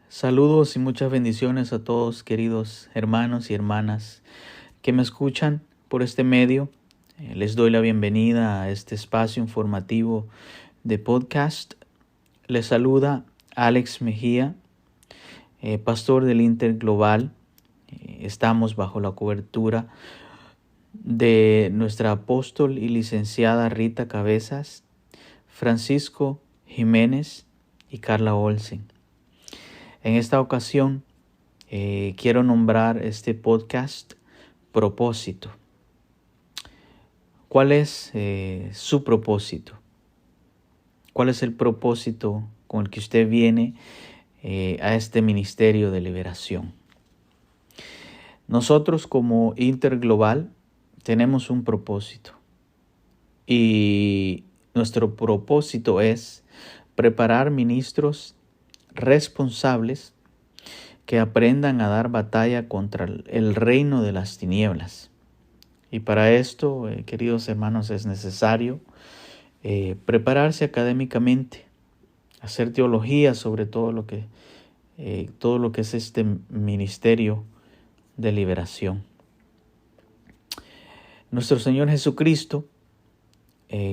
Saludos y muchas bendiciones a todos, queridos hermanos y hermanas que me escuchan por este medio. Les doy la bienvenida a este espacio informativo de podcast. Les saluda Alex Mejía, pastor del Interglobal. Estamos bajo la cobertura de nuestra apóstol y licenciada Rita Cabezas, Francisco Jiménez y Carla Olsen. En esta ocasión quiero nombrar este podcast Propósito. ¿Cuál es su propósito? ¿Cuál es el propósito con el que usted viene a este ministerio de liberación? Nosotros como Interglobal tenemos un propósito y nuestro propósito es preparar ministros responsables que aprendan a dar batalla contra el reino de las tinieblas. Y para esto, queridos hermanos, es necesario prepararse académicamente, hacer teología sobre todo lo que es este ministerio de liberación. Nuestro Señor Jesucristo,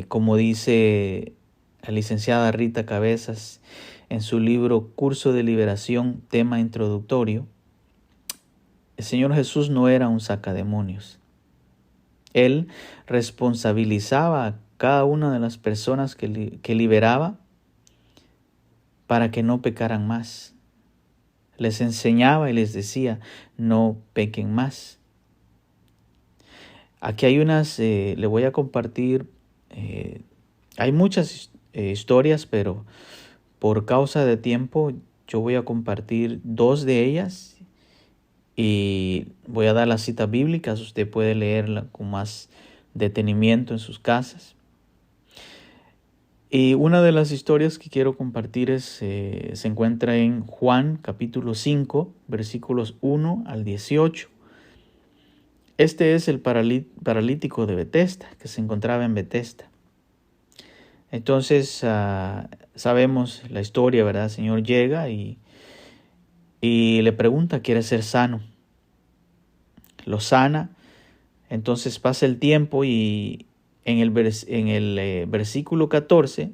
como dice la licenciada Rita Cabezas en su libro Curso de Liberación, tema introductorio, el Señor Jesús no era un sacademonios. Él responsabilizaba a cada una de las personas que liberaba para que no pecaran más. Les enseñaba y les decía, no pequen más. Aquí hay le voy a compartir, hay muchas historias, pero por causa de tiempo yo voy a compartir dos de ellas y voy a dar las citas bíblicas. Usted puede leerla con más detenimiento en sus casas. Y una de las historias que quiero compartir se encuentra en Juan capítulo 5, versículos 1 al 18. Este es el paralítico de Betesda, que se encontraba en Betesda. Entonces sabemos la historia, ¿verdad? El Señor llega y le pregunta, ¿quiere ser sano? Lo sana. Entonces pasa el tiempo y en el versículo 14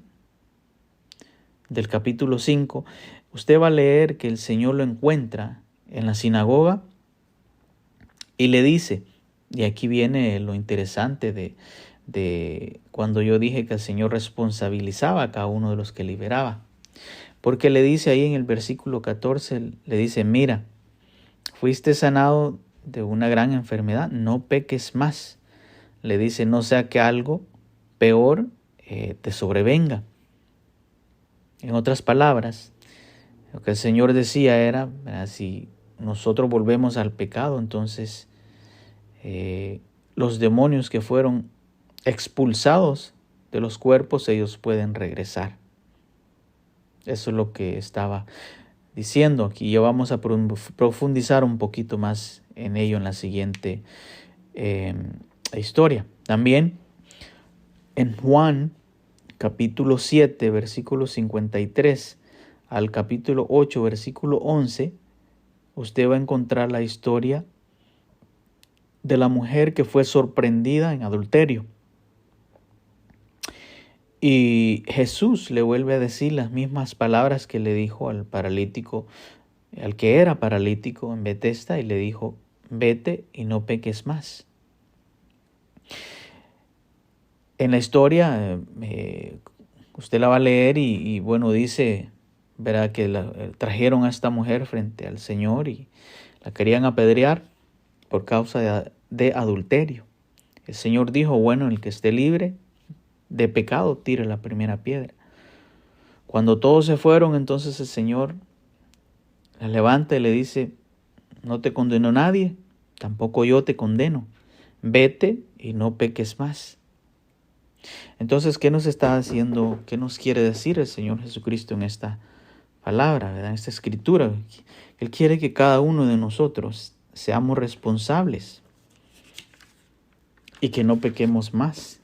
del capítulo 5, usted va a leer que el Señor lo encuentra en la sinagoga y le dice, y aquí viene lo interesante de cuando yo dije que el Señor responsabilizaba a cada uno de los que liberaba. Porque le dice ahí en el versículo 14, le dice, mira, fuiste sanado de una gran enfermedad, no peques más. Le dice, no sea que algo peor te sobrevenga. En otras palabras, lo que el Señor decía era, si nosotros volvemos al pecado, entonces los demonios que fueron expulsados de los cuerpos, ellos pueden regresar. Eso es lo que estaba diciendo aquí. Ya vamos a profundizar un poquito más en ello en la siguiente historia. También en Juan capítulo 7, versículo 53 al capítulo 8, versículo 11, usted va a encontrar la historia de la mujer que fue sorprendida en adulterio. Y Jesús le vuelve a decir las mismas palabras que le dijo al paralítico, al que era paralítico en Betesda, y le dijo, vete y no peques más. En la historia, usted la va a leer y bueno, dice, verá que trajeron a esta mujer frente al Señor y la querían apedrear por causa de adulterio. El Señor dijo, bueno, el que esté libre de pecado, tire la primera piedra. Cuando todos se fueron, entonces el Señor la levanta y le dice, no te condenó nadie, tampoco yo te condeno. Vete y no peques más. Entonces, ¿qué nos está haciendo? ¿Qué nos quiere decir el Señor Jesucristo en esta palabra, ¿verdad? En esta escritura? Él quiere que cada uno de nosotros seamos responsables y que no pequemos más.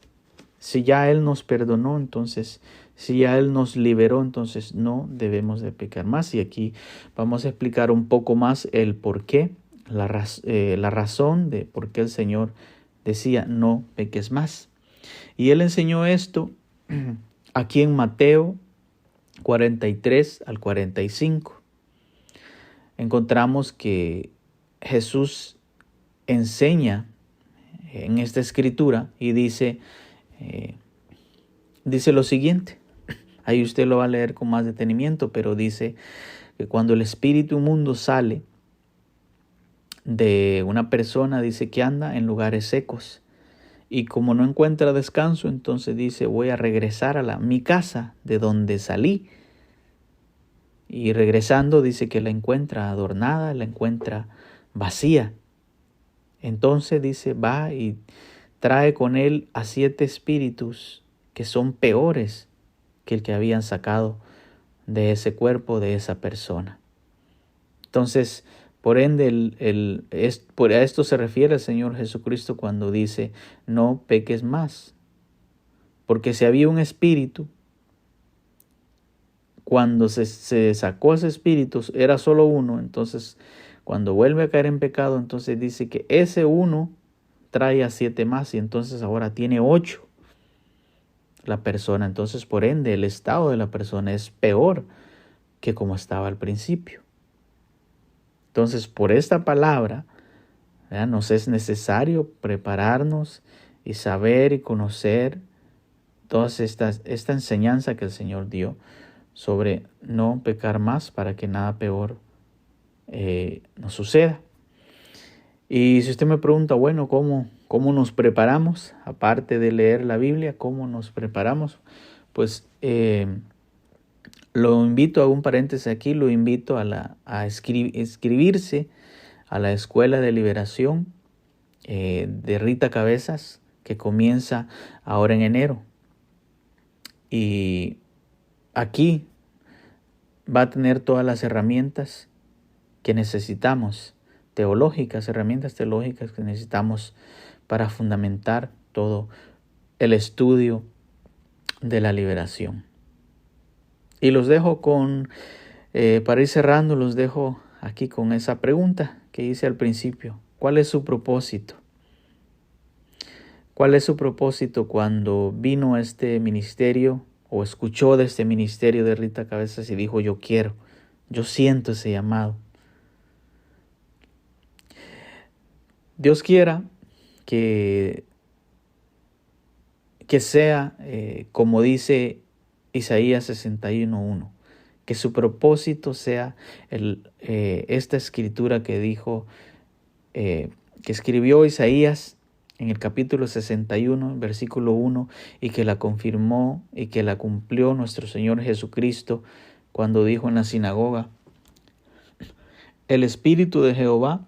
Si ya Él nos perdonó, entonces Si ya Él nos liberó, entonces no debemos de pecar más. Y aquí vamos a explicar un poco más el por qué, la razón de por qué el Señor decía no peques más. Y Él enseñó esto aquí en Mateo 43 al 45. Encontramos que Jesús enseña en esta escritura y dice lo siguiente. Ahí usted lo va a leer con más detenimiento, pero dice que cuando el espíritu inmundo sale de una persona, dice que anda en lugares secos. Y como no encuentra descanso, entonces dice, voy a regresar a mi casa de donde salí. Y regresando dice que la encuentra adornada, la encuentra vacía. Entonces dice, va y trae con él a 7 espíritus que son peores que el que habían sacado de ese cuerpo, de esa persona. Entonces, por ende, a esto se refiere el Señor Jesucristo cuando dice, no peques más. Porque si había un espíritu, cuando se sacó ese espíritu, era solo uno. Entonces, cuando vuelve a caer en pecado, entonces dice que ese uno trae a 7 más y entonces ahora tiene 8 la persona. Entonces, por ende, el estado de la persona es peor que como estaba al principio. Entonces, por esta palabra, nos es necesario prepararnos y saber y conocer esta enseñanza que el Señor dio sobre no pecar más para que nada peor nos suceda. Y si usted me pregunta, bueno, ¿cómo nos preparamos? Aparte de leer la Biblia, ¿cómo nos preparamos? Pues lo invito, a un paréntesis aquí, lo invito a inscribirse a la Escuela de Liberación de Rita Cabezas, que comienza ahora en enero. Y aquí va a tener todas las herramientas que necesitamos, herramientas teológicas que necesitamos para fundamentar todo el estudio de la liberación. Y los dejo para ir cerrando, los dejo aquí con esa pregunta que hice al principio. ¿Cuál es su propósito? ¿Cuál es su propósito cuando vino a este ministerio o escuchó de este ministerio de Rita Cabezas y dijo, yo siento ese llamado? Dios quiera que sea como dice Isaías 61:1, que su propósito sea esta escritura que dijo, que escribió Isaías en el capítulo 61, versículo 1, y que la confirmó y que la cumplió nuestro Señor Jesucristo cuando dijo en la sinagoga, el Espíritu de Jehová,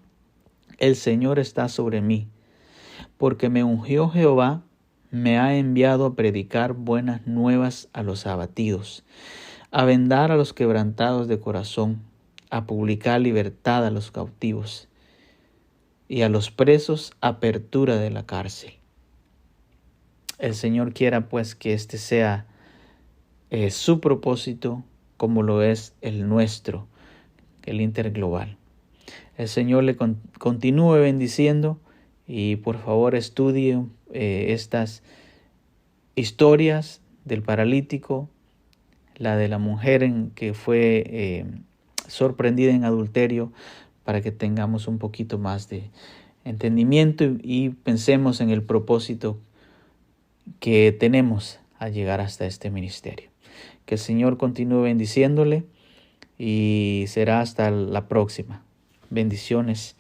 el Señor está sobre mí, porque me ungió Jehová, me ha enviado a predicar buenas nuevas a los abatidos, a vendar a los quebrantados de corazón, a publicar libertad a los cautivos y a los presos apertura de la cárcel. El Señor quiera pues que este sea su propósito como lo es el nuestro, el interglobal. El Señor le continúe bendiciendo y por favor estudie estas historias del paralítico, la de la mujer que fue sorprendida en adulterio, para que tengamos un poquito más de entendimiento y pensemos en el propósito que tenemos al llegar hasta este ministerio. Que el Señor continúe bendiciéndole y será hasta la próxima. Bendiciones